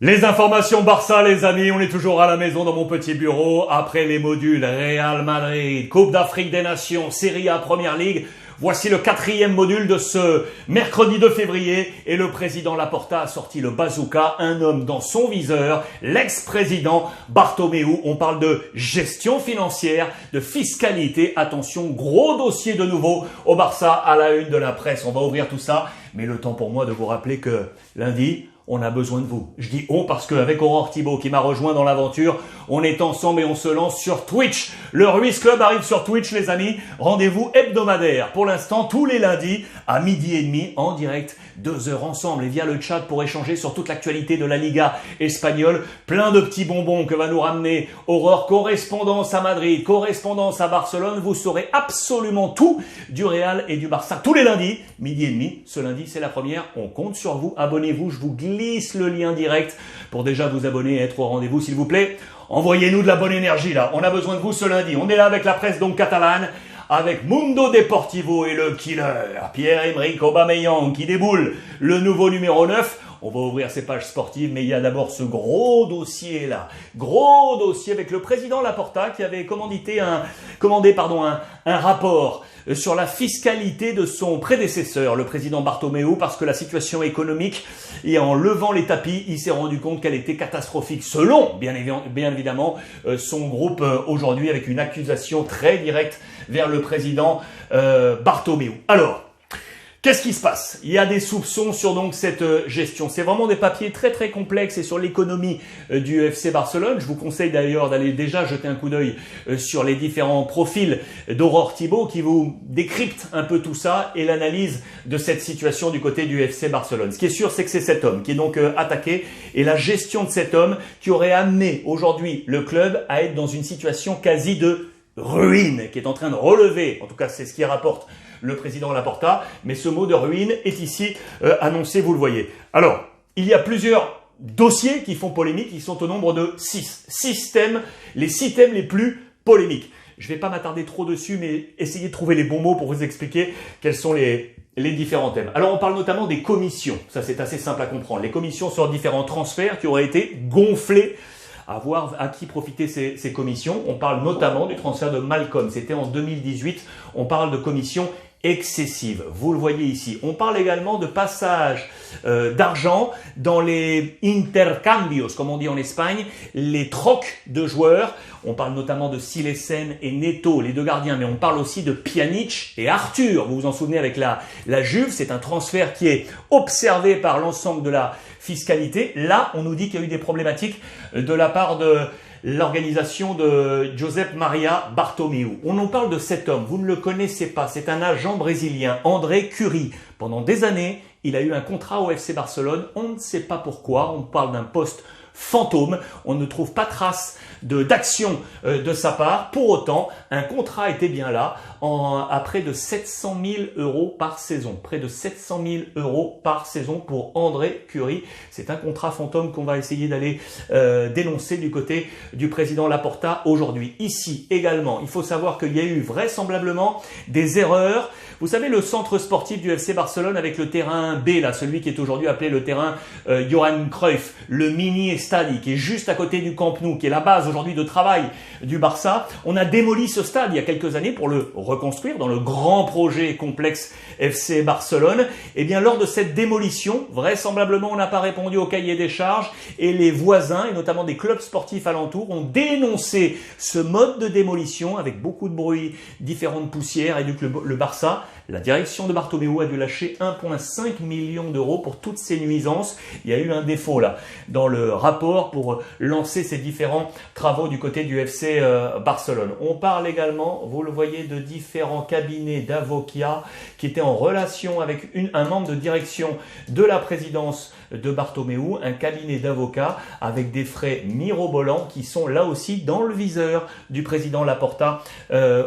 Les informations Barça, les amis, on est toujours à la maison dans mon petit bureau. Après les modules Real Madrid, Coupe d'Afrique des Nations, Serie A, Première Ligue, voici le 4e module de ce mercredi 2 février et le président Laporta a sorti le bazooka, un homme dans son viseur, l'ex-président Bartomeu. On parle de gestion financière, de fiscalité. Attention, gros dossier de nouveau au Barça à la une de la presse. On va ouvrir tout ça, mais le temps pour moi de vous rappeler que lundi, on a besoin de vous. Je dis on parce qu'avec Aurore Thibault qui m'a rejoint dans l'aventure, on est ensemble et on se lance sur Twitch. Le Ruiz Club arrive sur Twitch, les amis. Rendez-vous hebdomadaire. Pour l'instant, tous les lundis à 12h30 en direct, 2 heures ensemble et via le chat pour échanger sur toute l'actualité de la Liga espagnole. Plein de petits bonbons que va nous ramener Aurore. Correspondance à Madrid, correspondance à Barcelone. Vous saurez absolument tout du Real et du Barça tous les lundis, 12h30. Ce lundi, c'est la première. On compte sur vous. Abonnez-vous. Je vous glisse le lien direct pour déjà vous abonner et être au rendez-vous, s'il vous plaît. Envoyez-nous de la bonne énergie, là. On a besoin de vous ce lundi. On est là avec la presse donc catalane, avec Mundo Deportivo et le killer, Pierre-Emerick Aubameyang qui déboule, le nouveau numéro 9. On va ouvrir ses pages sportives, mais il y a d'abord ce gros dossier là. Gros dossier avec le président Laporta qui avait commandé un rapport sur la fiscalité de son prédécesseur, le président Bartomeu, parce que la situation économique, et en levant les tapis, il s'est rendu compte qu'elle était catastrophique, selon, bien évidemment, son groupe aujourd'hui, avec une accusation très directe vers le président Bartomeu. Alors, qu'est-ce qui se passe? Il y a des soupçons sur donc cette gestion. C'est vraiment des papiers très très complexes et sur l'économie du FC Barcelone. Je vous conseille d'ailleurs d'aller déjà jeter un coup d'œil sur les différents profils d'Aurore Thibault qui vous décryptent un peu tout ça et l'analyse de cette situation du côté du FC Barcelone. Ce qui est sûr, c'est que c'est cet homme qui est donc attaqué et la gestion de cet homme qui aurait amené aujourd'hui le club à être dans une situation quasi de ruine, qui est en train de relever, en tout cas c'est ce qui rapporte le président Laporta, mais ce mot de ruine est ici annoncé, vous le voyez. Alors, il y a plusieurs dossiers qui font polémique, ils sont au nombre de 6. 6 thèmes, les 6 thèmes les plus polémiques. Je ne vais pas m'attarder trop dessus, mais essayer de trouver les bons mots pour vous expliquer quels sont les différents thèmes. Alors, on parle notamment des commissions. Ça, c'est assez simple à comprendre. Les commissions sur différents transferts qui auraient été gonflés, à voir à qui profitaient ces commissions. On parle notamment du transfert de Malcom. C'était en 2018. On parle de commissions excessive. Vous le voyez ici. On parle également de passage d'argent dans les intercambios, comme on dit en Espagne, les trocs de joueurs. On parle notamment de Silesen et Neto, les deux gardiens, mais on parle aussi de Pjanic et Arthur. Vous vous en souvenez avec la Juve, c'est un transfert qui est observé par l'ensemble de la fiscalité. Là, on nous dit qu'il y a eu des problématiques de la part de l'organisation de Josep Maria Bartomeu. On nous parle de cet homme, vous ne le connaissez pas, c'est un agent brésilien, André Cury. Pendant des années, il a eu un contrat au FC Barcelone, on ne sait pas pourquoi, on parle d'un poste fantôme, on ne trouve pas trace d'action de sa part. Pour autant, un contrat était bien là à près de 700 000 euros par saison. Près de 700 000 euros par saison pour André Cury. C'est un contrat fantôme qu'on va essayer d'aller dénoncer du côté du président Laporta aujourd'hui. Ici également, il faut savoir qu'il y a eu vraisemblablement des erreurs. Vous savez, le centre sportif du FC Barcelone avec le terrain B, là, celui qui est aujourd'hui appelé le terrain Johan Cruyff, le mini-estadi, qui est juste à côté du Camp Nou, qui est la base aujourd'hui de travail du Barça. On a démoli ce stade il y a quelques années pour le reconstruire dans le grand projet complexe FC Barcelone. Et bien, lors de cette démolition, vraisemblablement, on n'a pas répondu au cahier des charges et les voisins, et notamment des clubs sportifs alentours, ont dénoncé ce mode de démolition avec beaucoup de bruit, différentes poussières et le Barça. La direction de Bartomeu a dû lâcher 1,5 million d'euros pour toutes ces nuisances. Il y a eu un défaut là dans le rapport pour lancer ces différents travaux du côté du FC Barcelone. On parle également, vous le voyez, de différents cabinets d'avocats qui étaient en relation avec un membre de direction de la présidence de Bartomeu, un cabinet d'avocats avec des frais mirobolants qui sont là aussi dans le viseur du président Laporta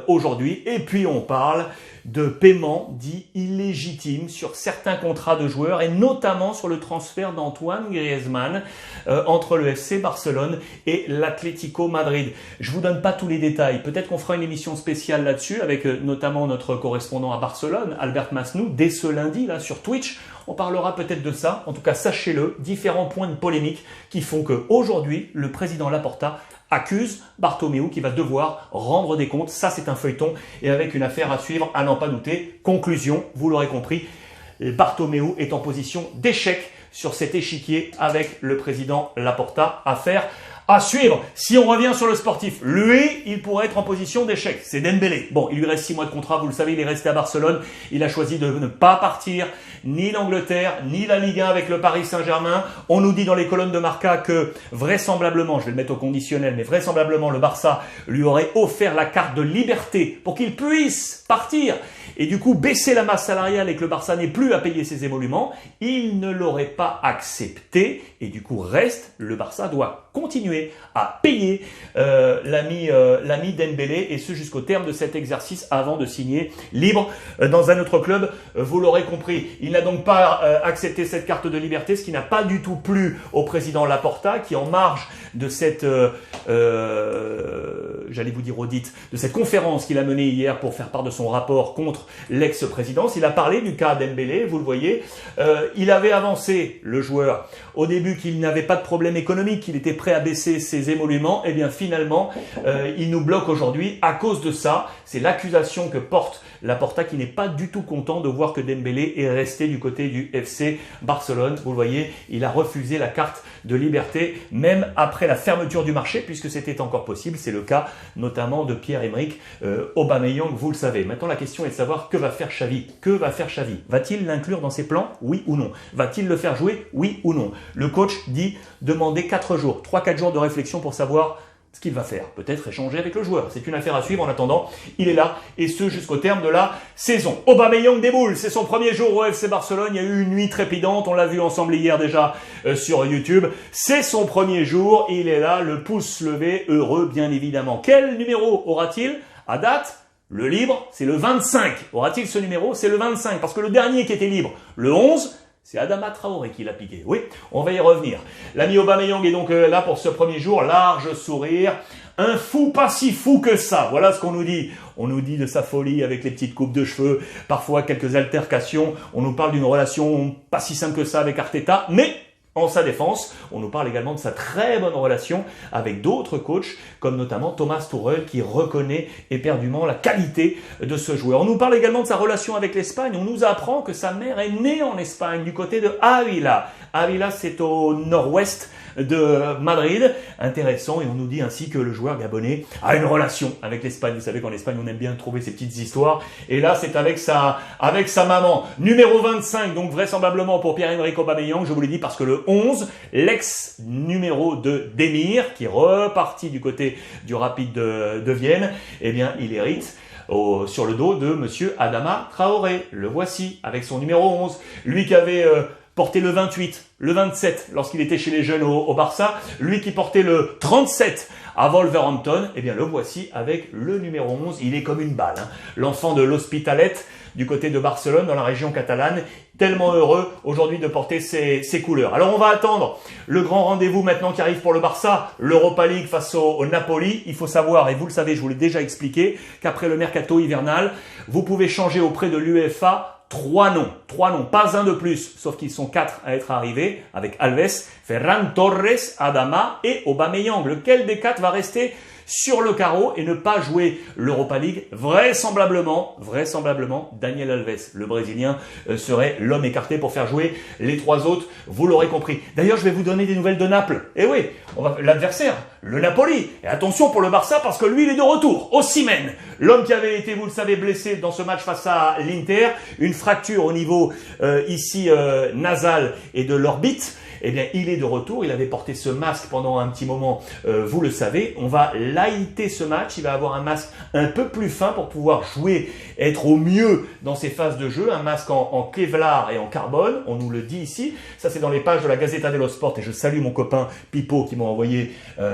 aujourd'hui. Et puis on parle de paiement dits illégitimes sur certains contrats de joueurs et notamment sur le transfert d'Antoine Griezmann entre le FC Barcelone et l'Atlético Madrid. Je vous donne pas tous les détails. Peut-être qu'on fera une émission spéciale là-dessus avec notamment notre correspondant à Barcelone, Albert Masnou, dès ce lundi là sur Twitch. On parlera peut-être de ça. En tout cas, sachez-le, différents points de polémique qui font qu'aujourd'hui, le président Laporta accuse Bartomeu qui va devoir rendre des comptes. Ça, c'est un feuilleton et avec une affaire à suivre, à n'en pas douter. Conclusion, vous l'aurez compris, Bartomeu est en position d'échec sur cet échiquier avec le président Laporta. Affaire à suivre. Si on revient sur le sportif, lui, il pourrait être en position d'échec. C'est Dembélé. Bon, il lui reste 6 mois de contrat, vous le savez, il est resté à Barcelone. Il a choisi de ne pas partir ni l'Angleterre, ni la Ligue 1 avec le Paris Saint-Germain. On nous dit dans les colonnes de Marca que vraisemblablement, je vais le mettre au conditionnel, mais vraisemblablement le Barça lui aurait offert la carte de liberté pour qu'il puisse partir et du coup baisser la masse salariale et que le Barça n'ait plus à payer ses émoluments. Il ne l'aurait pas accepté et du coup le Barça doit continuer à payer l'ami Dembélé et ce jusqu'au terme de cet exercice avant de signer libre dans un autre club. Vous l'aurez compris, il n'a donc pas accepté cette carte de liberté, ce qui n'a pas du tout plu au président Laporta qui en marge de cette, j'allais vous dire audit, de cette conférence qu'il a menée hier pour faire part de son rapport contre l'ex-présidence. Il a parlé du cas Dembélé, vous le voyez. Il avait avancé, le joueur, au début qu'il n'avait pas de problème économique, qu'il était prêt à baisser ses émoluments. Et bien finalement, il nous bloque aujourd'hui à cause de ça. C'est l'accusation que porte Laporta qui n'est pas du tout content de voir que Dembélé est resté du côté du FC Barcelone. Vous le voyez, il a refusé la carte de liberté, même après la fermeture du marché, puisque c'était encore possible. C'est le cas notamment de Pierre-Emerick Aubameyang, vous le savez. Maintenant, la question est de savoir que va faire Xavi. Que va faire Xavi? Va-t-il l'inclure dans ses plans? Oui ou non? Va-t-il le faire jouer? Oui ou non? Le coach dit demander 4 jours, 3-4 jours de réflexion pour savoir ce qu'il va faire. Peut-être échanger avec le joueur. C'est une affaire à suivre. En attendant, il est là et ce jusqu'au terme de la saison. Aubameyang déboule. C'est son premier jour au FC Barcelone. Il y a eu une nuit trépidante. On l'a vu ensemble hier déjà sur YouTube. C'est son premier jour. Il est là, le pouce levé, heureux bien évidemment. Quel numéro aura-t-il à date? Le libre, c'est le 25. Aura-t-il ce numéro? C'est le 25. Parce que le dernier qui était libre, le 11, c'est Adama Traoré qui l'a piqué. Oui, on va y revenir. L'ami Aubameyang est donc là pour ce premier jour. Large sourire. Un fou pas si fou que ça. Voilà ce qu'on nous dit. On nous dit de sa folie avec les petites coupes de cheveux. Parfois quelques altercations. On nous parle d'une relation pas si simple que ça avec Arteta. Mais en sa défense, on nous parle également de sa très bonne relation avec d'autres coachs, comme notamment Thomas Tuchel, qui reconnaît éperdument la qualité de ce joueur. On nous parle également de sa relation avec l'Espagne. On nous apprend que sa mère est née en Espagne, du côté de Ávila. Ávila, c'est au nord-ouest de Madrid. Intéressant. Et on nous dit ainsi que le joueur gabonais a une relation avec l'Espagne. Vous savez qu'en Espagne, on aime bien trouver ces petites histoires. Et là, c'est avec sa maman. Numéro 25, donc vraisemblablement pour Pierre-Emerick Aubameyang, je vous l'ai dit, parce que le 11, l'ex-numéro de Demir, qui est reparti du côté du Rapide de Vienne, eh bien, il hérite sur le dos de monsieur Adama Traoré. Le voici, avec son numéro 11. Lui qui avait porté le 28, le 27 lorsqu'il était chez les jeunes au Barça, lui qui portait le 37 à Wolverhampton, eh bien le voici avec le numéro 11. Il est comme une balle, hein. L'enfant de l'Hospitalet du côté de Barcelone, dans la région catalane, tellement heureux aujourd'hui de porter ses couleurs. Alors on va attendre le grand rendez-vous maintenant qui arrive pour le Barça, l'Europa League face au Napoli. Il faut savoir, et vous le savez, je vous l'ai déjà expliqué, qu'après le mercato hivernal, vous pouvez changer auprès de l'UEFA 3 noms, pas un de plus, sauf qu'ils sont 4 à être arrivés, avec Alves, Ferran Torres, Adama et Aubameyang. Lequel des 4 va rester sur le carreau et ne pas jouer l'Europa League? Vraisemblablement, Daniel Alves, le Brésilien, serait l'homme écarté pour faire jouer les 3 autres, vous l'aurez compris. D'ailleurs, je vais vous donner des nouvelles de Naples. Eh oui, l'adversaire, le Napoli. Et attention pour le Barça, parce que lui, il est de retour. Osimhen, l'homme qui avait été, vous le savez, blessé dans ce match face à l'Inter, une fracture au niveau nasal et de l'orbite. eh bien, il est de retour. Il avait porté ce masque pendant un petit moment, vous le savez. On va lighter ce match. Il va avoir un masque un peu plus fin pour pouvoir jouer, être au mieux dans ses phases de jeu. Un masque en Kevlar et en carbone, on nous le dit ici. Ça, c'est dans les pages de la Gazzetta dello Sport et je salue mon copain Pipo qui m'a envoyé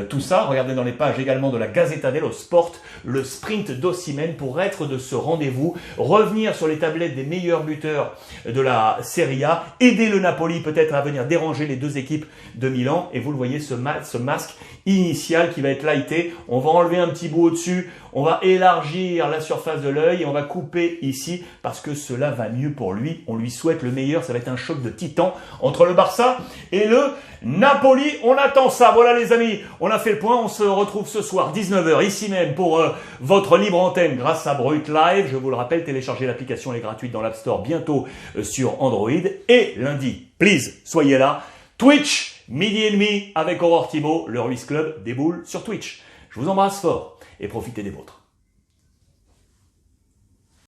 tout ça. Regardez dans les pages également de la Gazzetta dello Sport, le sprint d'Osimhen pour être de ce rendez-vous, revenir sur les tablettes des meilleurs buteurs de la Serie A, aider le Napoli peut-être à venir déranger les deux équipes de Milan. Et vous le voyez, ce masque initial qui va être lighté. On va enlever un petit bout au-dessus, on va élargir la surface de l'œil et on va couper ici parce que cela va mieux pour lui. On lui souhaite le meilleur. Ça va être un choc de titan entre le Barça et le Napoli. On attend ça. Voilà les amis, on a fait le point. On se retrouve ce soir 19h ici même pour votre libre antenne grâce à Brut Live. Je vous le rappelle, téléchargez l'application, elle est gratuite dans l'App Store bientôt sur Android. Et lundi, please, soyez là. Twitch, midi et demi avec Aurore Thibault, le Ruiz Club déboule sur Twitch. Je vous embrasse fort et profitez des vôtres.